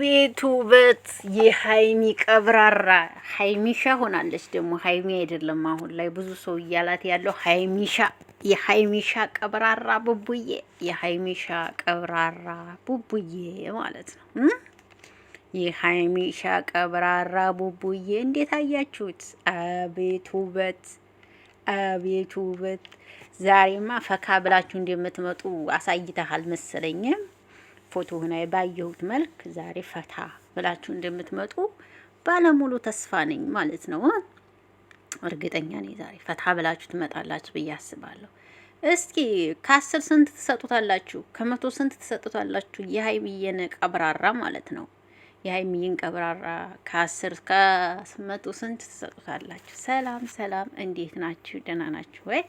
አቤት ውበት! የሀይሚ ቀብራራ ሀይሚሻ ሆናለች። ደግሞ ሀይሚ አይደለም አሁን ላይ ብዙ ሰው እያላት ያለው ሀይሚሻ፣ የሀይሚሻ ቀብራራ ቡቡዬ፣ የሀይሚሻ ቀብራራ ቡቡዬ ማለት ነው። የሀይሚሻ ቀብራራ ቡቡዬ እንዴት አያችሁት? አቤት ውበት! አቤት ውበት! ዛሬማ ፈካ ብላችሁ እንደምትመጡ አሳይተሃል መሰለኝም ፎቶ ሆነ ባየሁት መልክ ዛሬ ፈታ ብላችሁ እንደምትመጡ ባለሙሉ ተስፋ ነኝ ማለት ነው። እርግጠኛ ነኝ ዛሬ ፈታ ብላችሁ ትመጣላችሁ ብዬ አስባለሁ። እስኪ ከ10 ስንት ትሰጡታላችሁ? ከመቶ ስንት ትሰጡታላችሁ? የሀይሚዬን ቀብራራ ማለት ነው። የሀይሚዬን ቀብራራ ከ10 እስከ 100 ስንት ትሰጡታላችሁ? ሰላም ሰላም፣ እንዴት ናችሁ? ደህና ናችሁ ወይ?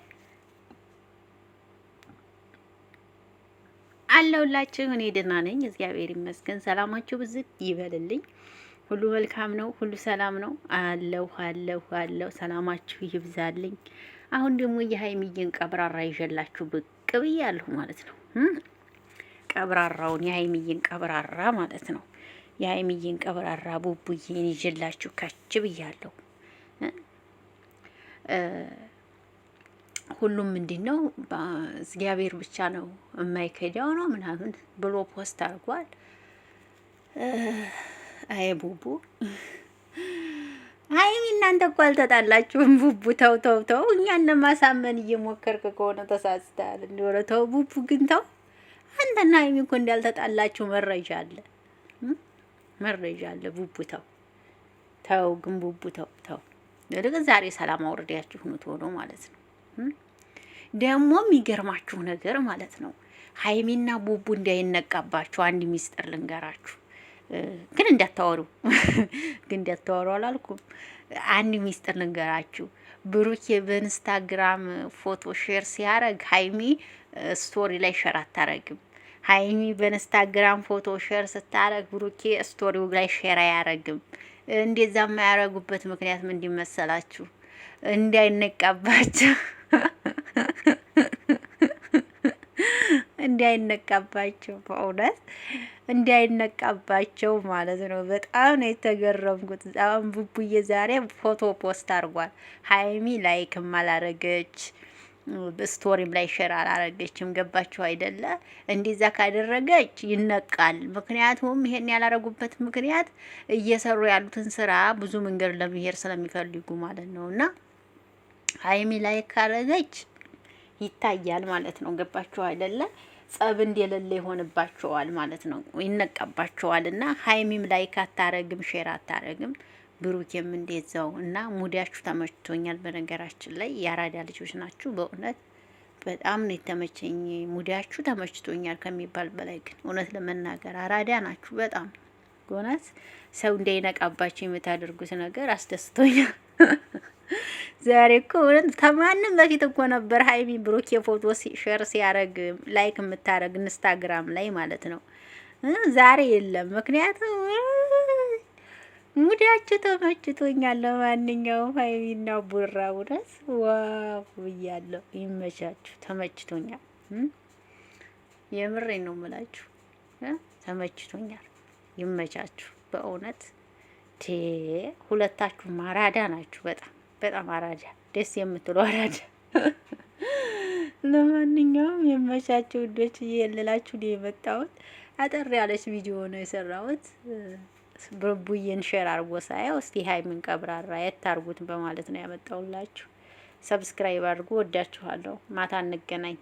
አለሁላችሁ። እኔ ደህና ነኝ፣ እግዚአብሔር ይመስገን። ሰላማችሁ ብዝት ይበልልኝ። ሁሉ መልካም ነው፣ ሁሉ ሰላም ነው። አለሁ። ሰላማችሁ ይብዛልኝ። አሁን ደግሞ የሀይሚዬን ቀብራራ ይዤላችሁ ብቅ ብያለሁ ማለት ነው። ቀብራራውን የሀይሚዬን ቀብራራ ማለት ነው። የሀይሚዬን ቀብራራ ቡቡዬን ይዤላችሁ ከች ብያለሁ። ሁሉም ምንድን ነው እግዚአብሔር ብቻ ነው የማይከዳው ነው ምናምን ብሎ ፖስት አድርጓል። አይ ቡቡ ሀይሚ እናንተ እኮ አልተጣላችሁም። ቡቡ ተው እኛን ለማሳመን እየሞከርክ ከሆነ ተሳስተሃል። እንደሆነ ተው ቡቡ ግን ተው። አንተና ሀይሚ እኮ እንዳልተጣላችሁ መረጃ አለ ቡቡ ተው ግን ቡቡ ተው። ዛሬ ሰላም አውርዳችሁ ነው ቶሎ ማለት ነው። ደግሞ የሚገርማችሁ ነገር ማለት ነው ሀይሚና ቡቡ እንዳይነቃባችሁ አንድ ሚስጥር ልንገራችሁ። ግን እንዳታወሩ አላልኩም። አንድ ሚስጥር ልንገራችሁ። ብሩኬ በኢንስታግራም ፎቶ ሼር ሲያረግ ሀይሚ ስቶሪ ላይ ሼር አታረግም። ሀይሚ በኢንስታግራም ፎቶ ሼር ስታረግ ብሩኬ ስቶሪው ላይ ሼር አያረግም። እንደዛ የማያረጉበት ምክንያት ምን እንዲመሰላችሁ? እንዳይነቃባቸው በእውነት እንዳይነቃባቸው ማለት ነው። በጣም ነው የተገረምኩት። አሁን ቡቡዬ ዛሬ ፎቶ ፖስት አድርጓል። ሀይሚ ላይክም አላረገች፣ ስቶሪም ላይ ሼር አላረገችም። ገባችሁ አይደለ? እንደዛ ካደረገች ይነቃል። ምክንያቱም ይሄን ያላረጉበት ምክንያት እየሰሩ ያሉትን ስራ ብዙ መንገድ ለመሄድ ስለሚፈልጉ ማለት ነው። እና ሀይሚ ላይክ ካረገች ይታያል ማለት ነው። ገባችሁ አይደለ? ጸብ እንደሌለ ይሆንባቸዋል ማለት ነው። ይነቃባቸዋል። እና ሀይሚም ላይክ አታረግም፣ ሼር አታረግም፣ ብሩኬም እንደዛው። እና ሙዲያችሁ ተመችቶኛል። በነገራችን ላይ የአራዳ ልጆች ናችሁ። በእውነት በጣም ነው የተመቸኝ። ሙዲያችሁ ተመችቶኛል ከሚባል በላይ ግን እውነት ለመናገር አራዳ ናችሁ በጣም እውነት። ሰው እንዳይነቃባችሁ የምታደርጉት ነገር አስደስቶኛል። ዛሬ እኮ ከማንም በፊት እኮ ነበር ሀይሚ ብሩክ የፎቶ ሼር ሲያረግ ላይክ የምታረግ ኢንስታግራም ላይ ማለት ነው። ዛሬ የለም። ምክንያቱም ሙዳችሁ ተመችቶኛል። ለማንኛውም ሀይሚና ቡራ ውረስ ዋው ብያለሁ። ይመቻችሁ። ተመችቶኛል። የምሬ ነው የምላችሁ። ተመችቶኛል። ይመቻችሁ በእውነት ሁለታችሁ አራዳ ናችሁ። በጣም አራዳ፣ ደስ የምትሉ አራዳ። ለማንኛውም የመቻችሁ ውዶች እየልላችሁ ነው የመጣሁት። አጠር ያለች ቪዲዮ ነው የሰራሁት። ቡቡዬን ሼር አርጎ ሳያው እስቲ ሀይሚን ቀብራራ የታርጉት በማለት ነው ያመጣሁላችሁ። ሰብስክራይብ አድርጉ። ወዳችኋለሁ። ማታ እንገናኝ።